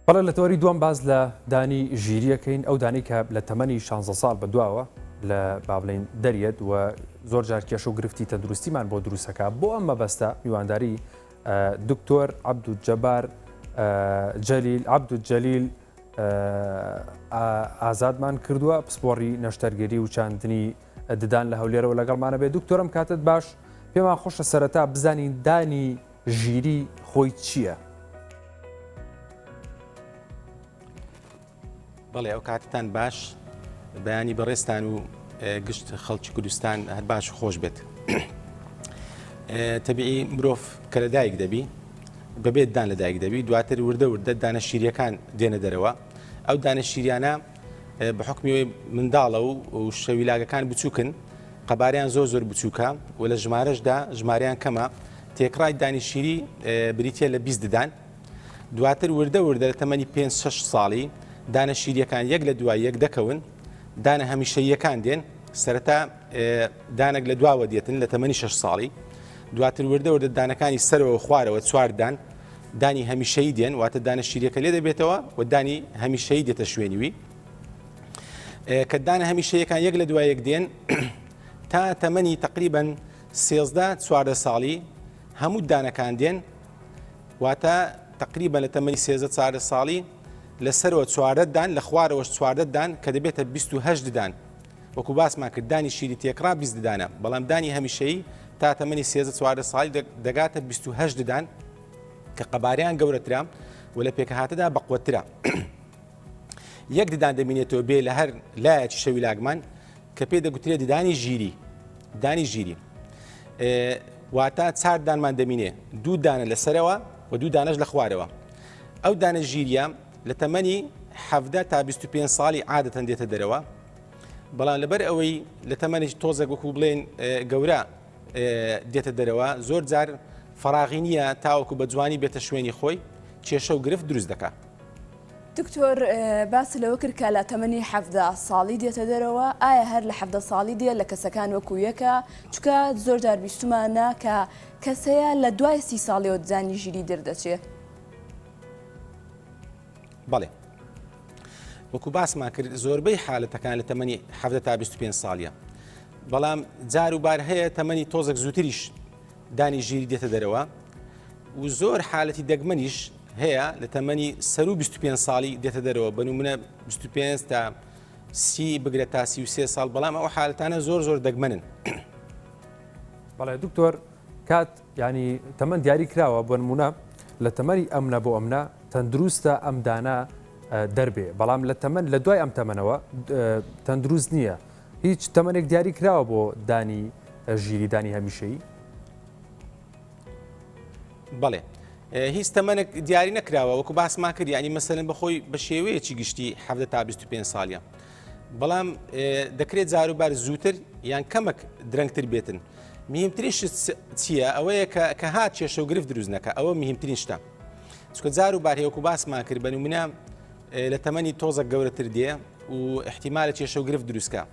بەڵێ لە تەوەری دووەم باز لە دانی ژیریەکەین ئەو دانی کە لە تەمەنی 16 ساڵ بەدواوە لە بابلین دەریێت و زۆر جار کێشە و گرفتی تەندروستیمان بۆ دروستەکە بۆ ئەم مەبەستە میوانداری دکتۆر عەبدولجەبار عەبدولجەلیل ئازادمان کردووە پسپۆڕی نەشتەرگەری و چاندنی ددان لە هەولێرەوە لەگەڵمانە بێت. دکتۆرم کاتت باش، پێمان خۆشە سەرەتا بزانین دانی ژیری خۆی چییە؟ بەڵێ ئەو کاتتان باش، بەیانی بەڕێستان و گشت خەڵکی کوردستان هەر باش و خۆش بێت. تەبیعی مرۆڤ کە لەدایک دەبی بەبێت دان لەدایک دەبی، دواتر وردە وردە دانە شیریەکان دێنە دەرەوە. ئەو دانە شیریانە بە حکمیەوەی منداڵە و شەویلاگەکان بچووکن، قەباریان زۆر زۆر بچووکە و لە ژمارەشدا ژمارەیان کەمە. تێکڕای دانی شیری بریتە لە 20 ددان. دواتر وردە وردە لە تەمەنی 5-6 ساڵی دانە شیریەکان یەک لە دوای یەک دەکەون، دانە هەمیشەییەکان دێن، سەرەتا دانێک لە دواوە دێتن لە تەمەنی 6 ساڵی. دواتر وردە وردە دانەکانی سەرەوە خوارەوە چواردان دانی هەمیشەیی دێن، واتە دانە شیریەکە لێ دەبێتەوە و دانی هەمیشەیی دێتە شوێنیوی. کە دانە هەمیشەیەکان یەک لە دوای یەک دێن تا تەمەنی تقریباً 13-14 ساڵی هەموو دانەکان دێن، واتە تقریباً لە تەمەنی 13-14 ساڵی لەسەرەوە 14 دان، لە خوارەوەش 14 دان کە دەبێتە 28 ددان. وەکو باسمان کرد دانی شیری تێکڕا 20 ددانە، بەڵام دانی هەمیشەیی تا تەمەنی 13-14 ساڵی دەگاتە 28 ددان کە قەباریان گەورەترا و لە پێکەهاتەدا بەقوەترا. یەک ددان دەبینێتەوە بێ لە هەر لایەکی شەویلاگمان کە پێ دەگوترێت ددانی ژیری. دانی ژیری واتە 4 دانمان دەبینێ، 2 دانە لەسەرەوە و 2 دانەش لە خوارەوە. ئەو دانە ژیریە لە تەمەنی 17 تا 25 ساڵی عادەتەن دێتە دەرەوە، بەڵام لەبەر ئەوەی لە تەمەنی تۆزێک وەکو بڵێن گەورە دێتە دەرەوە، زۆر جار فەراغی نییە تاوەکو بە جوانی بێتە شوێنی خۆی، کێشە و گرفت دروست دەکات. دکتۆر باس لەوە کرد کە لە تەمەنی 17 ساڵی دێتە دەرەوە، ئایا هەر لە 17 ساڵی دێت لە کەسەکان وەکو یەکە؟ چونکە زۆر جار بیستمانە کە کەسەیە لە دوای 30 ساڵیەوە دزانی ژیری دەردەچێت. بەڵێ وەکو باسمان کرد زۆربەی حالەتەکان لە تەمەنی 17 تا 25 ساڵیە، بەڵام جار و بار هەیە تەمەنی تۆزێک زووتریش دانی ژیری دێتە دەرەوە و زۆر حالەتی دەگمەنیش هەیە لە تەمەنی سەر و 25 ساڵی دێتە دەرەوە، بەنمونە 25 تا 30 بگرێت تا 33 ساڵ، بەڵام ئەو حالەتانە زۆر زۆر دەگمەنن. بەڵێ دکتۆر کات ینی تەمەن دیاری کراوە بۆ نمونە لە تەمەنی ئەمنە بۆ ئەمنە تەندروستە ئەم دانە دەربێ، بەڵام لە تەمەن لە دوای ئەم تەمەنەوە تەندروست نییە. هیچ تەمەنێک دیاری کراوە بۆ دانی ژیری دانی هەمیشەیی؟ بەڵێ هیچ تەمەنێک دیاری نەکراوە، وەکو باسمان کرد، ینی مەسەلەن بەخۆی بە شێوەیەکی گشتی 17 تا 25 ساڵیە، بەڵام دەکرێت جاروبار زووتر یان کەمەک درەنگتر بێتن. مهمترین چییە؟ ئەوەیە کە هات کێشە و گرفت دروست نەکە، ئەوە مهمترین شتە. چکە جاروبار هەیە وەکو باسمان کرد، بەنمونە لە تەمەنی تۆزێک گەورەتر دێ و احتیمالە کێشە و گرفت دروستکە،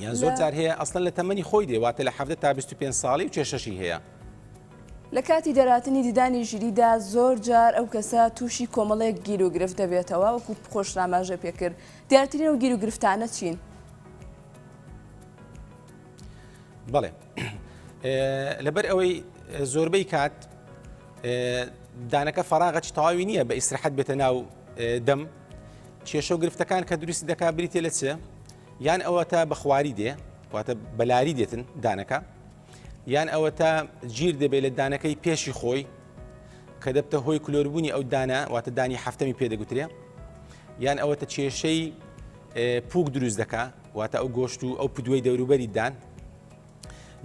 یان زۆر جار هەیە ئەسڵەن لە تەمەنی خۆی دێ، واتە لە 17 تا 25 ساڵی و کێشەشی هەیە. لە کاتی دەراتنی دیدانی ژیریدا زۆر جار ئەو کەسە تووشی کۆمەڵەیەک گیر و گرفت دەبێتەوە، وەکو خۆشناماژە پێکرد. دیارترین و گیر و گرفتانە چین؟ بەڵێ لەبەر ئەوەی زۆربەی کات دانەکە فەراغەکی تەواوی نییە بە ئیسراحەت بێتە ناو دەم، کێشە و گرفتەکان کە دروستی دەکا بریتێ لە چێ؟ یان ئەوە تا بە خواری دێ، واتە بەلاری دێتن دانەکە، یان ئەوە تا گیر دەبێت لە دانەکەی پێشی خۆی کە دەبتە هۆی کلۆربوونی ئەو دانە، واتە دانی هەفتەمی پێدەگوترێ، یان ئەوە تا کێشەی پووک دروست دەکا، واتە ئەو گۆشت و ئەو پدوەی دەوروبەری دان،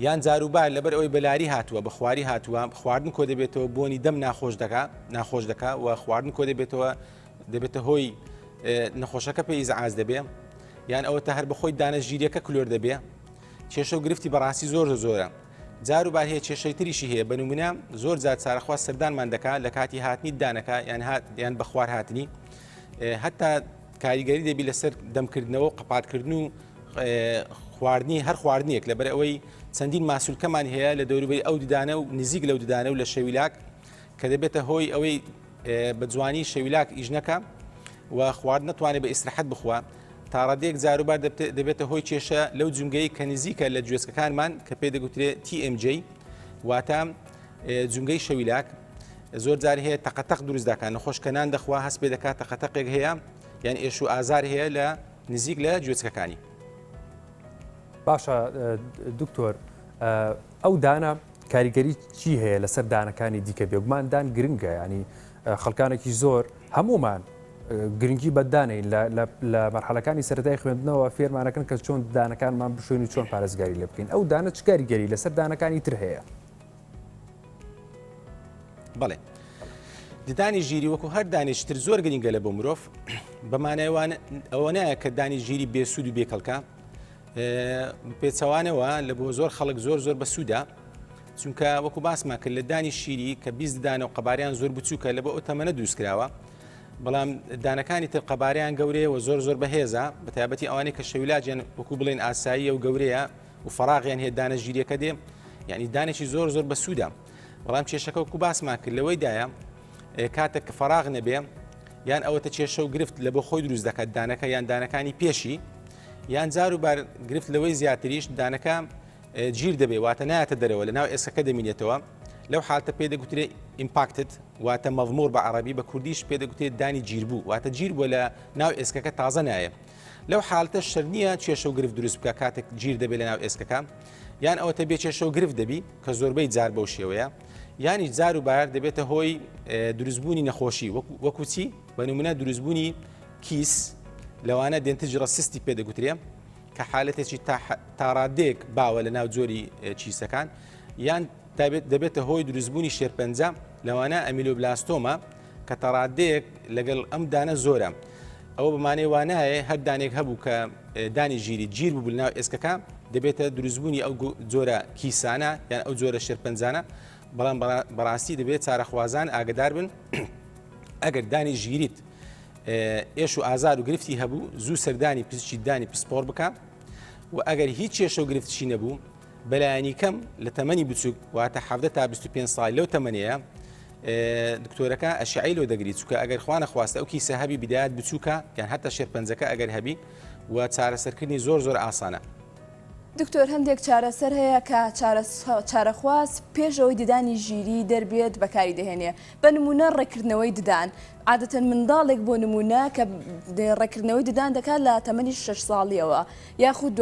یان جاروبار لەبەر ئەوەی بەلاری هاتووە بە خواری هاتووە، خواردن کۆ دەبێتەوە بۆنی دەم ناخۆش دەکا و خواردن کۆ دەبێتە هۆی نەخۆشەکە پێی ئیزعاج دەبێ، یان ئەوە تا هەر بەخۆی دانە ژیریەکە کلۆر دەبێ. کێشە و گرفتی بەڕاستی زۆر زۆرە. جاروبار هەیە کێشەی تریشی هەیە، بەنمونە زۆر جار چارەخوا سەردانمان دەکات لە کاتی هاتنی دانەکە یان بە خوار هاتنی، هەتا کاریگەری دەبی لەسەر دەمکردنەوە و قەپاتکردن و خواردنی هەر خواردنیەک، لەبەر ئەوەی چەندین ماسوولکەمان هەیە لە دەوروبەری ئەو ددانە و نزیک لەو ددانە و لە شەویلاک کە دەبێتە هۆی ئەوەی بە جوانی شەویلاک ئیژنەکە و خوارد ناتوانێت بە ئیسراحەت بخوا تا ڕادێک جاروبار دەبێتە هۆی کێشە لەو جونگەی کە نزیکە لە گوێچکەکانمان کە پێ دەگوترێت TMJ واتە جونگەی شەویلاک زۆر جار هەیە تەقەتەق دروست دەکات نەخۆشکەنان دەخوا هەست پێ دەکات تەقەتەقێک هەیە یان ئێش و ئازار هەیە لە نزیک لە گوێچکەکانی. باشە دکتۆر ئەو دانە کاریگەری چی هەیە لەسەر دانەکانی دیکە بێگومان دان گرنگە ینی خەڵکانێکی زۆر هەمومان گرنگی بەدانین لە مەرحەلەکانی سەرەتای خوێندنەوە فێرمانەکەن کە چۆن دانەکانمان بشوێن و چۆن پارێزگاری لێ بکەین ئەو دانە چ کاریگەری لەسەر دانەکانی تر هەیە؟ بەڵێ ددانی ژیری وەکو هەر دانیشتر زۆر گرنگە لە بۆ مرۆڤ بەمانەوەوان ئەوە نایە کە دانی ژیری بێسوود و بێکەڵکە پێچەوانەوە لە بۆ زۆر خەڵک زۆر بە سوودا چونکە وەکو باسمان کرد لە دانی شیری کە 20 دانە و قەباریان زۆر بچووکە لە بۆ ئەو تەمەنە دروستکراوە بەڵام دانەکانی تر قەباریان گەورەیە و زۆر بەهێزە بە تایبەتی ئەوانەی کە شەویلاجیان وەکو بڵێن ئاساییە و گەورەیە و فەراغیان هەیە دانە ژیریەکە دێ یعنی دانێکی زۆر بە سوودا بەڵام کێشەکە وەکو باسمان کرد لەوەیدایە کاتێک کە فەراغ نەبێ یان ئەوەتە کێشە و گرفت لە بۆ خۆی دروست دەکات دانەکە یان دانەکانی پێشی یان جاروبار گرفت لەوەی زیاتریش دانەکە گیر دەبێ واتە نایەتە دەرەوە لە ناو ئێسکەکە دەمینێتەوە لەو حالتە پێ دەگوترێت ئیمپاکتت واتە مەضمور بە عەرەبی بە کوردیش پێ دەگوترێت دانی گیربوو واتە گیر بووە لە ناو ئێسکەکە تازە نایە لەو حالتە شەر نییە کێشە و گرفت دروست بکە کاتێک گیر دەبێت لە ناو ئێسکەکە یان ئەوەتە بێ کێشە و گرفت دەبی کە زۆربەی جار بەو شێوەیە یانی جاروبار دەبێتە هۆی دروستبوونی نەخۆشی وەکو چی بە نمونە دروستبوونی کیس لەوانە دێنتجرە سستی پێ دەگوترێ کە حالەتێکی تاڕادێک باوە لە ناو جۆری چیسەکان یان دەبێتە هۆی دروستبوونی شێرپەنجە لەوانە ئەمیلۆبلاستۆمە کە تەڕادەیەک لەگەڵ ئەم دانە زۆرە ئەوە بمانەی وانایە هەر دانێک هەبوو کە دانی ژیری گیر بوو لەناو ئێسکەکە دەبێتە دروستبوونی ئەو جۆرە کیسانە یان ئەو جۆرە شێرپەنجانە بەڵام بەڕاستی دەبێت چارەخوازان ئاگدار بن ئەگەر دانی ژیریت ئێش و ئازار و گرفتی هەبوو زوو سەردانی پزیشکی دانی پسپۆر بکە و ئەگەر هیچ کێشە و گرفتشی نەبوو بەلایانی کەم لە تەمەنی بچووک واتە 17 تا 25 ساڵ لەو تەمەنەیە دکتۆرەکە ئەشعی لۆ دەگریت چونکە ئەگەر خوا نەخواستە ئەو کیسە هەبی بدایەت بچووکە یان هەتا شێرپەنجەکە ئەگەر هەبی و چارەسەرکردنی زۆر ئاسانە. دکتۆر هەندێک چارەسەر هەیە کە چارەخواز پێشەوەی ددانی ژیری دەربێت بەکاری دەهێنێ بە نمونە ڕێکردنەوەی ددان عادەتەن منداڵێک بۆ نمونە کە ڕێکردنەوەی ددان دەکات لە تەمەنی 6 ساڵیەوە یاخود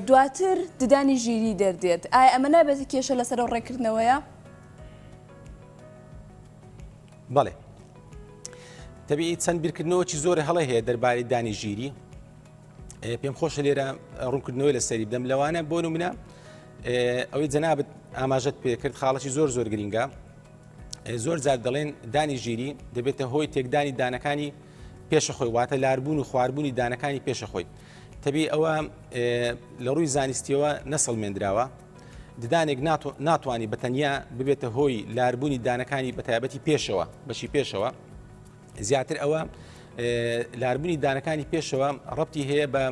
دواتر ددانی ژیری دەردێت ئایا ئەمە نابێت کێشە لەسەر ئەو ڕێکردنەوەیە؟ بەڵێ تەبیعی چەند بیرکردنەوەکی زۆر هەڵە هەیە دەربارەی دانی ژیری پێم خۆشە لێرە ڕوونکردنەوەی لە سەری بدەم لەوانە بۆ نمونە ئەوەی جەنابەت ئاماژەت پێکرد خاڵەکی زۆر گرینگە زۆر جار دەڵێن دانی ژیری دەبێتە هۆی تێکدانی دانەکانی پێشە خۆی واتە لاربوون و خواردبوونی دانەکانی پێشە خۆی تەبی ئەوە لە ڕووی زانستیەوە نەسەڵمێنراوە ددانێک ناتوانانی بەتەنیا ببێتە هۆی لاربوونی دانەکانی بەتایبەتی پێشەوە بەشی پێشەوە زیاتر ئەوە لاربوونی دانەکانی پێشەوە ڕەبتی هەیە بە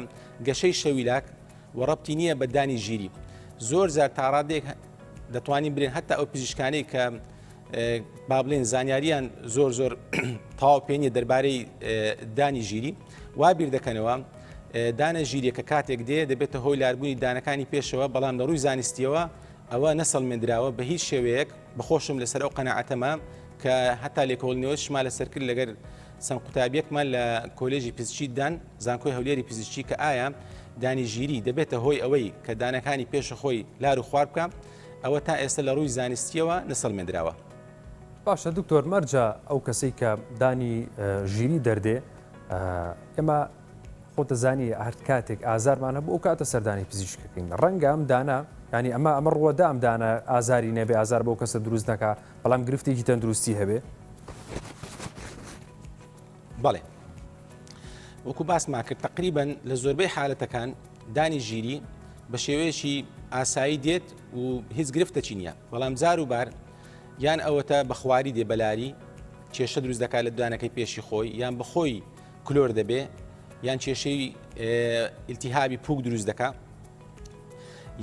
گەشەی شەویلاک و ڕەبتی نییە بە دانی ژیری زۆر زار تاڕادێک دەتوانین برێن هەتا ئەو پزیشکانەی کە با بڵێن زانیاریان زۆر تاو پێنیە دەربارەی دانی ژیری وا بیر دەکەنەوە دانە ژیریەکە کاتێک دێ دەبێتە هۆی لاربوونی دانەکانی پێشەوە بەڵام لە ڕووی زانستیەوە ئەوە نەسەڵمێنراوە بە هیچ شێوەیەک بەخۆشم لەسەر ئەو قەناعەتەمە کە هەتا لێکۆڵینەوە شما لەسەرکرد لەگەر سەم قوتابیەکمان لە کۆلێژی پزیشکی دان زانکۆی هەولێری پزیشکی کە ئایا دانی ژیری دەبێتە هۆی ئەوەی کە دانەکانی پێشە خۆی لار و خوار بکە ئەوە تا ئێستا لە ڕووی زانستیەوە نەسەڵمێنراوە. باشە دکتۆر مەرجە ئەو کەسەی کە دانی ژیری دەردێ ئێمە خۆتە زانی هەر کاتێک ئازارمان هەبوو ئەو کاتە سەردانی پزیشکەکەین ڕەنگە ئەم دانە ینی ئەمە ڕوەدا ئەم دانە ئازاری نەبێ ئازار بەو کەسە دروست نەکە بەڵام گرفتێکی تەندروستی هەبێ. بەڵێ وەکو باسمان کرد تقریبەن لە زۆربەی حالەتەکان دانی ژیری بە شێوەیەکی ئاسایی دێت و هیچ گرفتەچی نییە بەڵام جاروبار یان ئەوەتە بە خواری دێ بەلاری کێشە دروست دەکات لە دانەکەی پێشی خۆی یان بەخۆی کلۆر دەبێ یان کێشەی ئیلتیهابی پوک دروست دەکات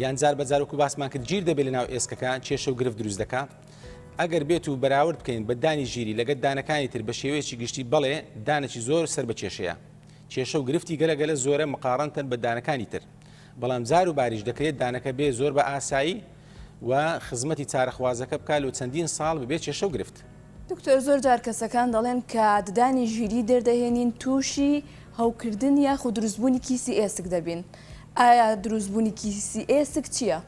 یان جار بەجار وەکو باسمان کرد گیر دەبێت لە ناو ئێسکەکە کێشە و گرفت دروست دەکات ئەگەر بێت و بەراورد بکەین بە دانی ژیری لەگەڵ دانەکانی تر بە شێوەیەکی گشتی بڵێ دانێکی زۆر سەر بە کێشەیە کێشە و گرفتی گەلە زۆرە مقارنتن بە دانەکانی تر بەڵام زار و باریش دەکرێت دانەکە بێ زۆر بە ئاسایی و خزمەتی چارەخوازەکە بکات و چەندین ساڵ ببێت کێشە و گرفت. دکتۆر زۆر جار کەسەکان دەڵێن کە ددانی ژیری دەردەهێنین تووشی هەوکردن یاخود دروستبوونی کیسی ئێسک دەبین. ئایا دروستبوونی کیسی ئێسک چییە؟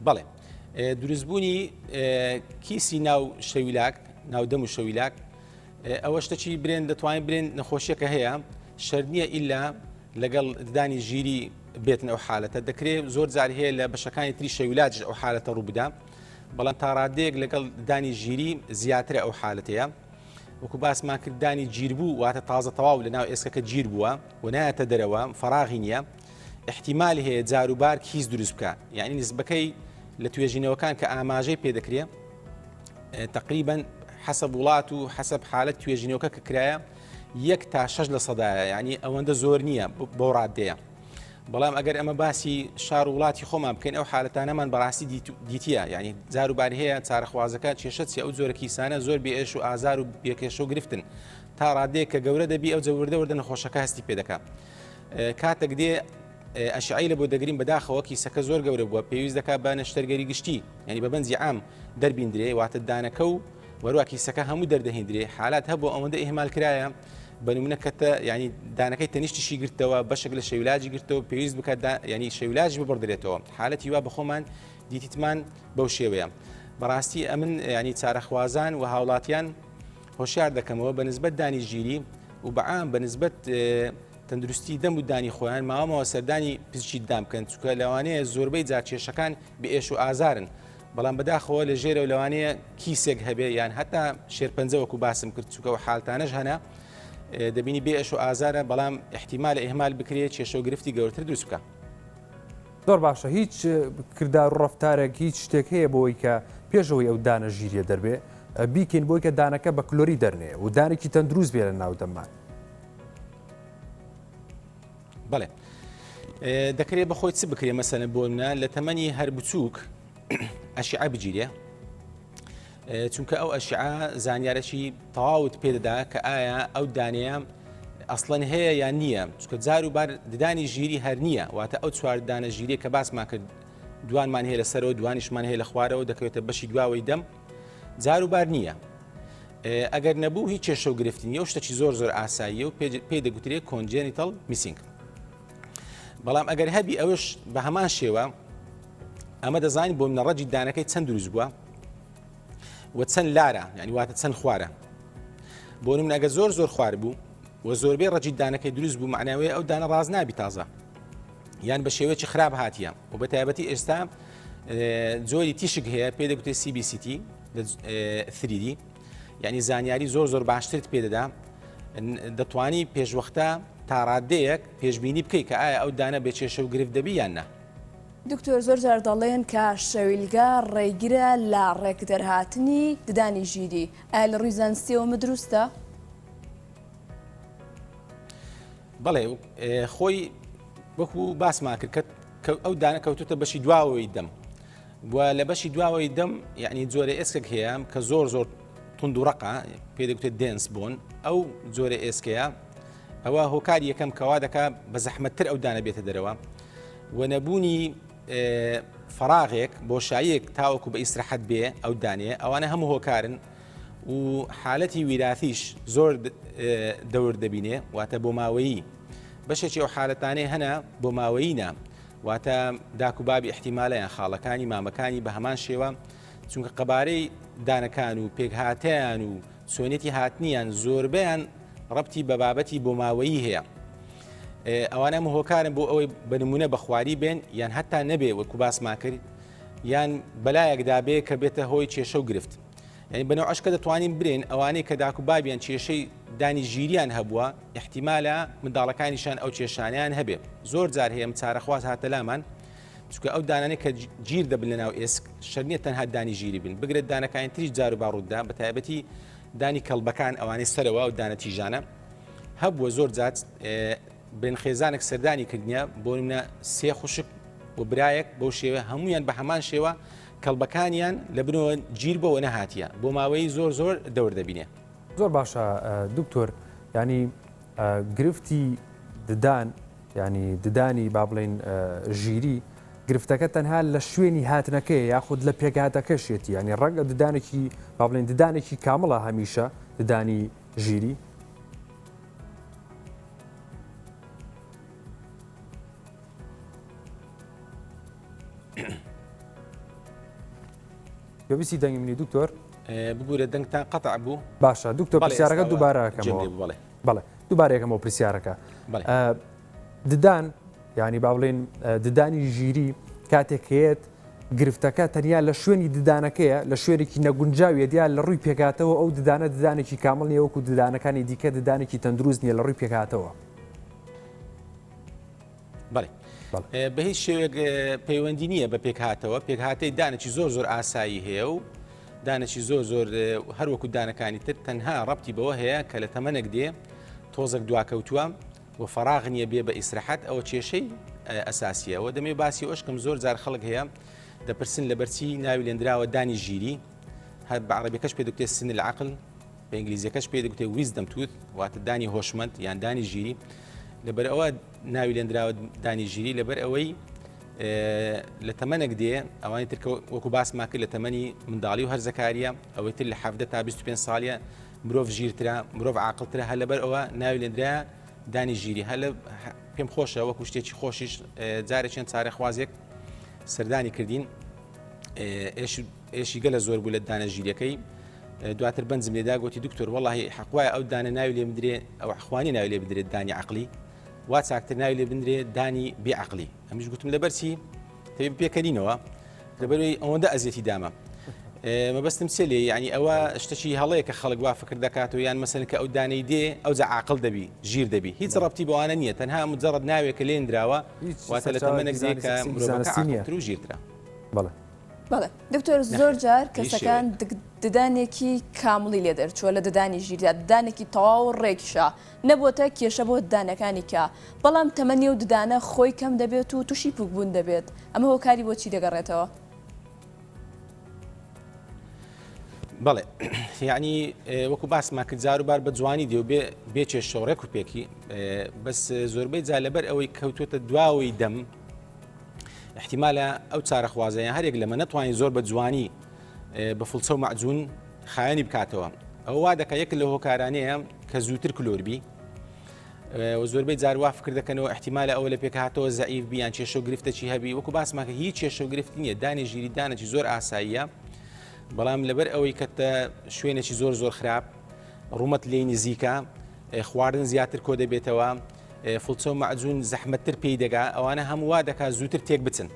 بەڵێ دروستبوونی کیسی ناو شەویلاک ناودەم و شەویلاک ئەوە شتێکی برێن دەتوانین برێن نەخۆشیەکە هەیە شەر نییە ئیلا لەگەڵ ددانی ژیری بێتن ئەو حالەتە دەکرێت زۆر جار هەیە لە بەشەکانی تری شەویلاجش ئەو حالەتە ڕوو بدە بەڵام تا ڕادەیەک لەگەڵ دانی ژیری زیاترە ئەو حالەتەیە وەکو باسمان کرد دانی گیر بوو واتە تازە تەواو لە ناو ئێسکەکە گیر بووە و نایەتە دەرەوە فەراغی نییە احتیمال هەیە جاروبار کیس دروست بکە یعنی نسبەکەی لە توێژینەوەکان کە ئاماژەی پێ دەکرێت تقریبا حسب وڵات و حسب حالەت توێژینەوەکە کە کرایە 1 تا 6 لە سەدایە یعنی ئەوەندە زۆر نییە بۆ ڕادەیە بەڵام ئەگەر ئەمە باسی شار وڵاتی خۆمان بکەین ئەو حالەتانەمان بەڕاستی دیتیە یعنی جاروبار هەیە چارەخوازەکە کێشەچی ئەو زۆرە کیسانە زۆر بێئێش و ئازار و بێکێشە و گرفتن تا ڕادەیە کە گەورە دەبی ئەو جەوردە نەخۆشەکە هەستی پێ دەکات کاتێک دێ ئەشعی لە بۆ دەگرین بەداخەوە کیسەکە زۆر گەورە بووە پێویست دەکات بە نەشتەرگەری گشتی ینی بە بەنزی عام دەربیندرێ واتە دانەکە و وەروە کیسەکە هەموو دەردەهێنرێ حالات هەبوو ئەوەندە ئیهمال کرایە بەنمونە کەتە ینی دانەکەی تەنیشتیشی گرتەوە بەشێک لە شەویلاجی گرتەوە پێویست بکات ینی شەویلاج ببڕدرێتەوە حالەتی وا بەخۆمان دیتیتمان بەو شێوەیە بەڕاستی ئەمن ینی چارەخوازان و هاوڵاتیان هۆشیار دەکەمەوە بە نسبەت دانی ژیری و بەعام بە نسبەت تەندروستی دەم و دانی خۆیان ماوەمەوە سەردانی پزیشکی دام بکەن چونکە لەوانەیە زۆربەی جار کێشەکان بێئێش و ئازارن بەڵام بەداخەوە لە ژێرە و لەوانەیە کیسێک هەبێ یان هەتا شێرپەنجە وەکو باسم کرد چونکە و حالتانەش هەنا دەبینی بێئێش و ئازارە بەڵام احتیمالە ئێهمال بکرێت کێشە و گرفتی گەورەتر دروست بکە. زۆر باشە هیچ کردار و ڕەفتارێک هیچ شتێک هەیە بۆی کە پێشەوەی ئەو دانە ژیریە دەربێ بیکەین بۆی کە دانەکە بە کلۆری دەرنێ و دانێکی تەندروست بێ لە ناودەمان. بەڵێ دەکرێت بەخۆی چ بکرێ مەسەلەن بۆ منە لە تەمەنی هەر بچووک ئەشیعە بگیرێ چونکە ئەو ئەشیعە زانیارەکی تەواوت پێدەدا کە ئایا ئەو دانەیە ئەسڵەن هەیە یان نییە چونکە جاروبار ددانی ژیری هەر نییە واتە ئەو چوار دانە ژیری کە باسمان کرد دوانمان هەیە لەسەرەوە دوانیشمان هەیە لە خوارەوە دەکەوێتە بەشی دواوەی دەم جاروبار نییە ئەگەر نەبوو هیچ کێشە و گرفتی نیە و شتێکی زۆر ئاساییە و پێی دەگوترێت کۆنجێنیتەڵ میسینگ بەڵام ئەگەر هەبی ئەوش بە هەمان شێوە ئەمە دەزانین بۆ منە ڕەجی دانەکەی چەند دروست بووە و چەند لارە یعنی واتە چەند خوارە بۆ من ئەگە زۆر خوار بوو و زۆربەی ڕەجی دانەکەی دروست بوو معناوەیە ئەو دانە ڕاز نابی تازە یان بە شێوەیەکی خراپ هاتیە و بە تایبەتی ئێستا جۆری تیشک هەیە پێ دەگوتێت CBCT 3D یعنی زانیاری زۆر باشترت پێدەدا دەتوانی پێشوەختە تا ڕادەیەک پێشبینی بکەیت کە ئایا ئەو دانە بێ کێشە و گرفت دەبی یان نە. دکتۆر زۆر جار دەڵێن کە شەویلگە ڕێگرە لە ڕێک دەرهاتنی ددانی ژیری ئایا لە ڕووی زانستیەوەمە دروستە؟ بەڵێ خۆی وەکو باسمان کرد کە ئەو دانە کەوتوتە بەشی دواوەی دەم و لە بەشی دواوەی دەم یعنی جۆرە ئێسکێک هەیە کە زۆر تند و ڕقە پێ دەگوتێت دێنس بوون ئەو جۆرە ئێسکەیە ئەوە هۆکاری یەکەم کەوا دەکات بە زەحمەتتر ئەو دانە بێتە دەرەوە و نەبوونی فراغێک بۆشاییەک تاوەکو بە ئیسراحەت بێ ئەو دانێ ئەوانە هەموو هۆکارن و حالەتی ویراتیش زۆر دەور دەبینێ واتە بۆ ماوەیی بەشێکی ئەو حالەتانەی هەنا بۆ ماوەیینە واتە داکوبابی احتیمالەیان خاڵەکانی مامەکانی بە هەمان شێوە چونکە قەبارەی دانەکان و پێکهاتیان و سۆنێتی هاتنیان زۆربیان ڕەبتی بە بابەتی بۆ ماوەیی هەیە ئەوانە هۆکارن بۆ ئەوەی بنمونە بە خواری بێن یان هەتا نەبێ وەکو باسمان کرد یان بەلایەکدا بێ کە بێتە هۆی کێشە و گرفت یعنی بەنەوە عشکە دەتوانین برێن ئەوانەی کە داکوبابیان کێشەی دانی ژیریان هەبووە احتیمالە منداڵەکانیشان ئەو کێشانیان هەبێ زۆر جار هەیە چارەخواز هاتە لامان چونکە ئەو دانانەی کە گیر دەبن لە ناو ئێسک شەرنیە تەنها دانی ژیری بن بگرێت دانەکانی تریش جار و باڕوودا بە تایبەتی دانی کەڵبەکان ئەوانەی سەرەوە و دانە تیژانە هەبووە زۆر جات بن خێزانێک سەردانی کردنیە بۆ منە سێ خوشک و برایەک بەو شێوە هەمویان بە هەمان شێوە کەڵبەکانیان لە بنەوە گیر بەوە نەهاتیە بۆ ماوەی زۆر دەور دەبینێ. زۆر باشە دکتۆر، ینی گرفتی ددان ینی ددانی با بڵێن ژیری گرفتەکە تەنها لە شوێنی هاتنەکەی یاخود لە پێکهاتەکەشێتی، ینی ڕەنگە ددانێکی با بڵێن ددانێکی کامڵە هەمیشە ددانی ژیری. پێویستی دەنگی منی دکتۆر بگورە دەنگتان قەتع بوو. باشە دکتۆر پرسیارەکە دووبارەکەمەوە بەڵێ دووبارەکەمەوە پرسیارەکە ددان ینی با بڵێن ددانی ژیری کاتێکەیەت گرفتەکە تەنیا لە شوێنی ددانەکەیە لە شوێنێکی نەگونجاویە دیال لە ڕووی پێکاتەوە ئەو ددانە ددانێکی کامڵ نیە وەکو ددانەکانی دیکە ددانێکی تەندروست نیە لە ڕووی پێکاتەوە. بەڵێ بە هیچ شێوێک پەیوەندی نییە بە پێکهاتەوە پێکهاتەی دانێکی زۆر ئاسایی هەیە و دانێکی زۆر هەروەکو دانەکانی تر تەنها ڕەبتی بەوە هەیە کە لە تەمەنێک دێ تۆزێک دواکەوتووە و فەراغ نییە بێ بە ئیسراحەت ئەوە کێشەی ئەساسیەوە دەمێ باسی ئۆشکم زۆر جار خەڵک هەیە دەپرسن لە بەرچی ناوی لێنراوە دانی ژیری هەر بە عەرەبیەکەش پێ دەگوتێت سن العەقل بە ئینگلیزیەکەش پێ دەگوتێت ویزدەم تووت واتە دانی هۆشمەند یان دانی ژیری لەبەر ئەوە ناوی لێنراوە دانی ژیری لەبەر ئەوەی لە تەمەنێک دێ ئەوانی تر وەکو باسمان کرد لە تەمەنی منداڵی و هەرزەکاریە ئەوەی تر لە 17 تا 25 ساڵیە مرۆڤ ژیرترە مرۆڤ عاقڵترە هەر لەبەر ئەوە ناوی لێنرا دانی ژیری هەر پێم خۆشە وەکو شتێکی خۆشیش جارێکیان چارە خوازێک سەردانی کردین ئێشی گەلە زۆر بوو لە دانە ژیریەکەی دواتر بەنجم لێدا گوتی دکتۆر وەڵاهی حەقوایە ئەو دانە ناوی لێ بدرێ ئەو حەخوانی ناوی لێ بدرێت دانی عەقلی وا چاکتر ناوی لێ بندرێ دانی بێعەقلی ئەمیش گوتم لەبەرچی تەبێ پێکەنینەوە لەبەروی ئەوەندە ئەزیەتی دامە مەبەستم سێ لێ ینی ئەوە شتێکی هەڵەیە کە خەڵک وا فکر دەکاتەوە یان مەسەلەن کە ئەو دانەی دێ ئەو جا عاقڵ دەبی ژیر دەبی هیچ ڕەبتی بەوانە نییە تەنها مجەڕەد ناوێکە لێنراوە واتە لە تەمەنێک دێ کە مرۆڤەکە عاقڵتر و ژیرترە. بەڵێ دکتۆر زۆر جار کەسەکان ددانێکی کامڵی لێ دەرچووە لە ددانی ژیردا ددانێکی تەواو ڕێکشە نەبووتە کێشە بۆ ددانەکانی کە بەڵام تەمەنی و ددانە خۆی کەم دەبێت و تووشی پوکبوون دەبێت ئەمە هۆکاری بۆچی دەگەڕێتەوە؟ بەڵێ یعنی وەکو باسمان کرد جاروبار بە جوانی دێ و بێ چێشە و ڕێک و پێکی بەس زۆربەی جا لەبەر ئەوەی کەوتوتە دواوەی دەم احتیمالە ئەو چارە خوازەیان هەرێک لەمە نەتوانین زۆر بە جوانی بە فڵچە و مەعجون خایەنی بکاتەوە ئەو وا دەکە یەک لە هۆکارانەیە کە زووتر کلۆربی زۆربەی جاروا فکر دەکەنەوە احتیمالە ئەوە لە پێکهاتەوە زەعیف بیان چێشە و گرفتەی هەبی وەکو باسماکە هیچ چێشە و گرفتی نییە دانی ژیری دانێکی زۆر ئاساییە بەڵام لەبەر ئەوەی کە شوێنێکی زۆر خراپ ڕوومەت لێی نزیکە خواردن زیاتر کۆ دەبێتەوە فڵچە و مەعجون زەحمەتتر پێی دەگا ئەوانە هەمووا دەکات زووتر تێک بچن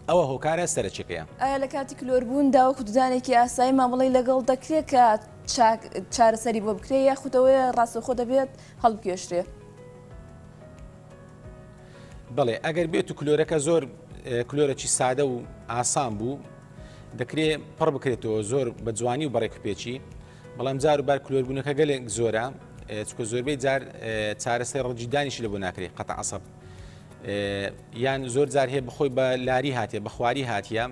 ئەوە هۆکارە سەرچێکەیە. ئایا لە کاتی کلۆربووندا وەکو ددانێکی ئاسایی مامەڵی لەگەڵ دەکرێت کە چارەسەری بۆ بکرێت یاخودەوەی ڕاستەخۆ دەبێت هەڵبکێشرێ؟ بەڵێ ئەگەر بێت و کلۆرەکە زۆر کلۆرەکی سادە و ئاسان بوو دەکرێت پڕ بکرێتەوە زۆر بە جوانی و بەڕێک پێچی بەڵام جاروبار کلۆربوونەکە گەلێک زۆرە چکە زۆربەی جار چارەسەر ڕەجیدانیشی لە بۆ ناکرێت قەتە عەسەب یان زۆر جار هەیە بخۆی بە لاری هاتیە بە خواری هاتیە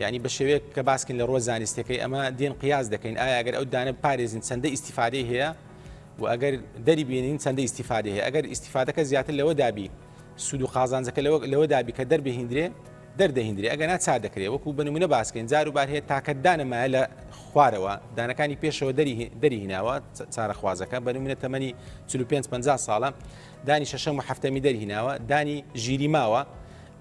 یعنی بە شێوەیە کە باسکن لە ڕۆژ زانستەکەی ئەمە دێن قیاس دەکەین ئایا ئەگەر ئەو دانە پارێزین چەندە ئیسیفادەی هەیە و ئەگەر دەری بینین چەندە ئیسیفادەی هەیە ئەگەر ئیسیفادەکە زیاتر لەوە دابی سود و قازانجەکە لەوە دابی کە دەربهێندرێ دەردەهێندرێ ئەگەر ناچا دەکرێت وەکو بنمونە باسکەین جاروبار هەیە تاکەدانەمایە لە خوارەوە دانەکانی پێشەوە دەریهیناوە چارە خوازەکە بەنمونە تەمەنی 45-50 ساڵە دانی شەشەم و هەفتەمی دەرهیناوە دانی ژیری ماوە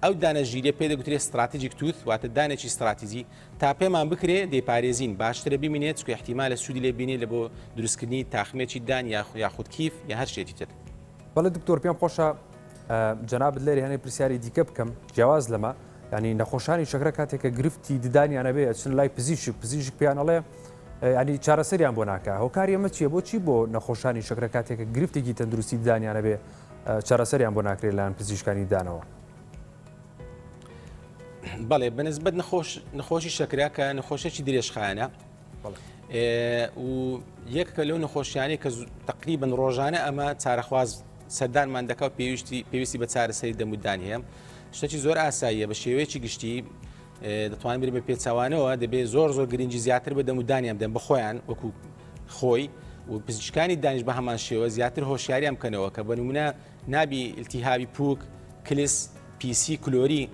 ئەو دانە ژیریە پێ دەگوترێت استراتیجیک تووت واتە دانێکی استراتیجی تا پێمان بکرێ دەیپارێزین باشترە ببینێت چکە احتیمالە سوودی لێ بینێ لە بۆ دروستکردنی تاخمێکی دان یاخود کیف یا هەر شتێکی تر. بەڵێ دکتۆر پێم خۆشە جەنابەت لێرە هەنێ پرسیاری دیکە بکەم جیاواز لەمە ینی نەخۆشانی شەکرە کاتێکە گرفتی ددانیانە بێ چن لای پزیشک پیانەڵێ ینی چارەسەریان بۆ ناکە هۆکاری ئەمە چییە بۆچی بۆ نەخۆشانی شەکرە کاتێکە گرفتێکی تەندروستی ددانیانە بێ چارەسەریان بۆ ناکرێت لایەن پزیشکانی دانەوە؟ بەڵێ بەنسبەت نەخۆشی شەکرا کە نەخۆشێکی درێژخایەنە و یەکە لەو نەخۆشیانەی کە تقریبن ڕۆژانە ئەمە چارەخواز سەردانمان دەکەوت پێویستی بە چارەسەری دەمودان هەیە شتێکی زۆر ئاساییە بە شێوەیەکی گشتی دەتوانین بێ بە پێچوانەوە دەبێت زۆر گرنگی زیاتر بە دەمودانیان بدەن بە خۆیان وەکو خۆی و پزیشکانی دانیش بە هەمان شێوە زیاتر هۆشیاریان بکەنەوە کە بە نمونە نابی ئیلتیهابی پووک کلیس پیسی کلۆری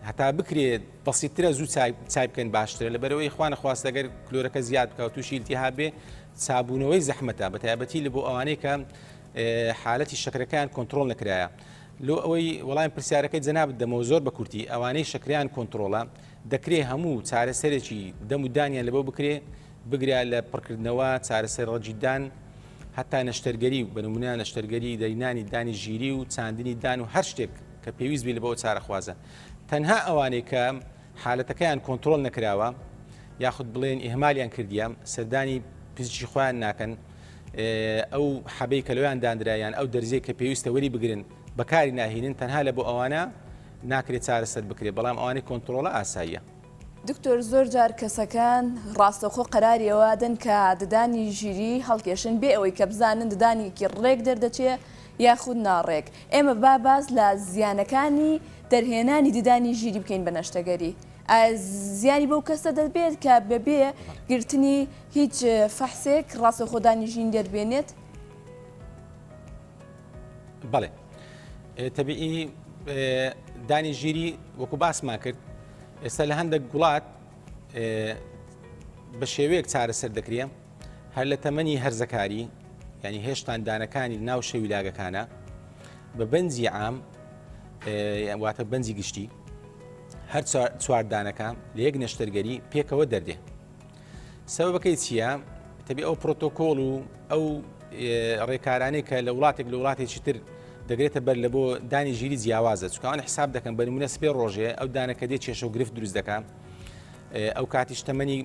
هەتا بکرێت بەسیترە زوو چای بکەن باشترە لەبەرەوەی خوانە خواست ئەگەر کلۆرەکە زیاد بکە تووشی ئیلتیهاب بێ چابوونەوەی زەحمەتە بە تایبەتی لە بۆ ئەوانەی کە حالەتی شەکرەکان کۆنتترۆل نەکرایە لۆ ئەوەی وەڵام پرسیارەکەی جەنابەت دەمەوە زۆر بە کورتی ئەوانەی شەکریان کۆنتترۆڵە دەکرێت هەموو چارەسەرێکی دەم و دانیان لەبەوە بکرێ بگریا لە پڕکردنەوە چارەسەر ڕەجیدان هەتا نەشتەرگەری بە نمونە نەشتەرگەری دەرینانی دانی ژیری و چاندنی دان و هەر شتێک کە پێویست بێ لەبەوە چارەخوازە تەنها ئەوانەی کە حالەتەکەیان کۆنتترۆل نەکراوە یاخود بڵێن ئیهمالیان کردیە سەردانی پزیشکی خۆیان ناکەن ئەو حەبەی کە لەویان دانرایان ئەو دەرزەی کە پێویستە وەری بگرن بەکاری ناهێنن تەنها لە بۆ ئەوانە ناکرێت چارەسەر بکرێت بەڵام ئەوانەی کۆنتترۆڵە ئاساییە. دکتۆر زۆر جار کەسەکان ڕاستەخۆ قەراریەوەدەن کە ددانی ژیری هەڵکێشن بێ ئەوەی کە بزانن ددانێکی ڕێک دەردەچێ یاخود ناڕێک ئێمە باز لە زیانەکانی دەرهێنانی ددانی ژیری بکەین بە نەشتەگەری زیانی بەو کەسە دەبێت کە بەبێ گرتنی هیچ فەحسێک ڕاستەخۆدانی ژین دەربێنێت. بەڵێ تەبیعی دانی ژیری وەکو باسمان کرد ئێستا لە هەندێک وڵات بە شێوەیەک چارەسەر دەکرێ هەر لە تەمەنی هەرزەکاری ینی هێشتان دانەکانی ناو شەویلاگەکانە بە بەنجی عام واتە بەنجی گشتی هەر چواردانەکە لە یەک نەشتەرگەری پێکەوە دەردێ سەبەبەکەی چییە؟ تەبی ئەو پرۆتۆکۆڵ و ئەو ڕێکارانەی کە لە وڵاتێک لە وڵاتێکی تر دەگرێتە بەر لە بۆ دانی ژیری جیاوازە چکان حساب دەکەن بە نمونە سپێ ڕۆژێ ئەو دانەکە دێت کێشە و گرفت دروست دەکەن ئەو کاتیش تەمەنی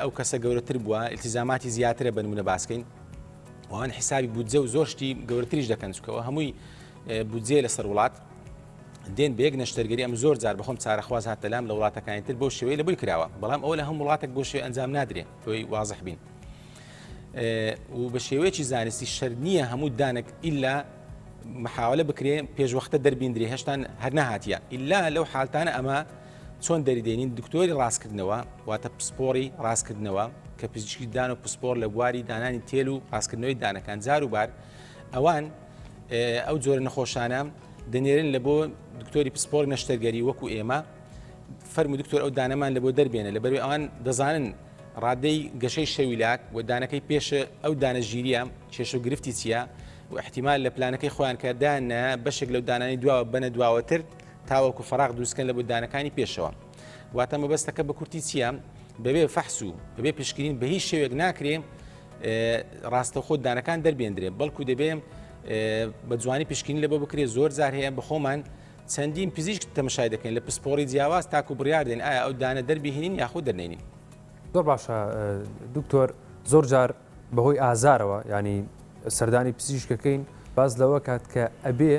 ئەو کەسە گەورەتر بووە ئیلتیزاماتی زیاترە بە نمونە باسکەین وان حسابی بودجە و زۆر شتی گەورەتریش دەکەن چکەوە هەمووی بودجێ لەسەر وڵات دێن بە یەک نەشتەرگەری ئەم زۆر جار بەخۆم چارەخواز هاتە لام لە وڵاتەکانی تر بۆ شێوەی لە بووی کراوە بەڵام ئەوە لە هەموو وڵاتێک بۆ شێوەی ئەنجام نادرێ تۆی وازح بین و بە شێوەیەکی زانستی شەر نییە هەموو دانێک ئیلا محاولە بکرێ پێشوەختە دەربیندرێ هێشتان هەر نەهاتیە ئیلا لەو حالتانە ئەمە چۆن دەریدێنین دکتۆری ڕاستکردنەوە واتە پسپۆری ڕاستکردنەوە کە پزیشکی دان و پسپۆر لە بواری دانانی تێل و ڕاستکردنەوەی دانەکان جار و بار ئەوان ئەو جۆرە نەخۆشانە دەنێرن لە بۆ دکتۆری پسپۆر نەشتەرگەری وەکو ئێمە فەرمو دکتۆر ئەو دانەمان لە بۆ دەربێنە لەبەروی ئەوان دەزانن ڕادەی گەشەی شەویلاک و دانەکەی پێشە ئەو دانە ژیریە کێشە و گرفتی چییە و احتیمال لە پلانەکەی خۆیان کە دانە بەشێک لەو دانانی دواوە بنە دواوەتر تاوەکو فراغ دروستکەن لە بۆ دانەکانی پێشەوە واتە مەبەستەکە بە کورتی چییە بەبێ فەحس و بەبێ پشکنین بە هیچ شێوێک ناکرێ ڕاستەخۆ دانەکان دەربێندرێ بەڵکو دەبێ بە جوانی پشکنی لە بۆ بکرێت زۆر جار هەیە بە خۆمان چەندین پزیشک تەمەشای دەکەین لە پسپۆری جیاواز تاکو بڕیار دێن ئایا ئەو دانە دەربهێنین یاخود دەرنێنین. زۆر باشە دکتۆر زۆر جار بەهۆی ئازارەوە ینی سەردانی پزیشکەکەین باز لەوە کات کە ئەبێ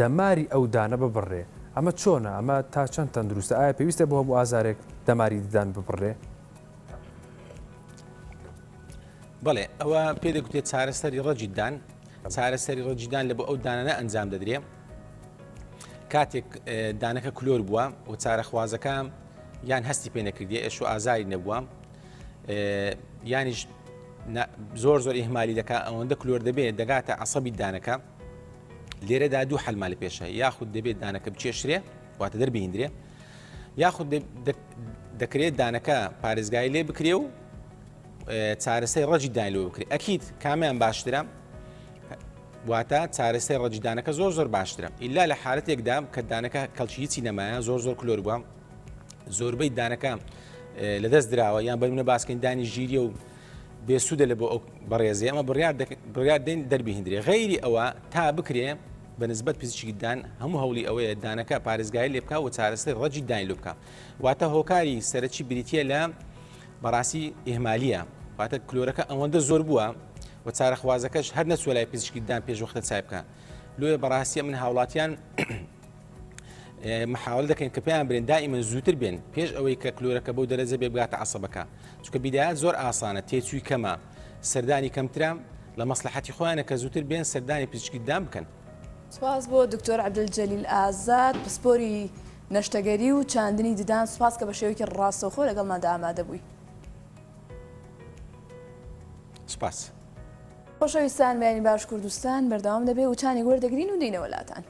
دەماری ئەو دانە ببڕێ ئەمە چۆنە ئەمە تا چەند تەندروستە ئایا پێویستە بۆ هەموو ئازارێک دەماری ددان ببڕێ؟ بەڵێ ئەوە پێ دەگوتێت چارەسەری ڕەجیدان چارەسەری ڕەجیدان لە بۆ ئەو دانانە ئەنجام دەدرێ کاتێک دانەکە کلۆر بووە و چارەخوازەکە یان هەستی پێ نەکردیە ئێش و ئازاری نەبووە یانیش زۆر ئیهمالی دەکات ئەوەندە کلۆر دەبێت دەگاتە عەسەبی دانەکە لێرەدا دوو حەلمان لە پێشە یاخود دەبێت دانەکە بچێشرێ واتە دەربهێندرێ یاخود دەکرێت دانەکە پارێزگای لێ بکرێ و چارەسەی ڕەجی دانلەوە بکرێت ئەکید کامیان باشترە واتە چارەسەی ڕەجیدانەکە زۆر باشترە ئیلا لە حالەتێکدا کە دانەکە کەڵکییتی نەمایە زۆر کلۆر بووە زۆربەی دانەکە لەدەست درراوە یان بەرمونە باسکەین دانی ژیریە و بێسوودە لە بۆ ئەو بەڕێزی ئەمە بڕیار دێن دەربهێندرێ غەیری ئەوە تا بکرێ بە نسبەت پزیشکیدان هەموو هەوڵی ئەوەیە دانەکە پارێزگای لێ بکە و چارەسەری ڕەجی دانی لێ بکە واتە هۆکاری سەرەکی بریتە لە بەڕاستی ئیهمالیە واتە کلۆرەکە ئەوەندە زۆر بووە و چارەخوازەکەش هەر نەچوە لای پزیشکیدان پێشوەختە چای بکە لۆیە بەڕاستی من هاوڵاتیان محاول دەکەین کە پێیان برێن دائیمەن زووتر بێن پێش ئەوەی کە کلۆرەکە بەو دەرەجە بێ بگاتە عەسەبەکە چونکە بیدایەت زۆر ئاسانە تێچووی کەمە سەردانی کەمترە لە مەسلحەتی خۆیانە کە زووتر بێن سەردانی پزیشکیدان بکەن. سپاس بۆ دکتۆر عەبدولجەلیل ئازاد پسپۆری نەشتەگەری و چاندنی ددان سوپاس کە بە شێوەیەکی ڕاستەوخۆ لەگەڵماندا ئامادە بووی. سپاس. خۆشەویستان بەیانی باش کوردستان بەردەوام دەبێ وچانی وەردەگرین و دینەوەلاتان.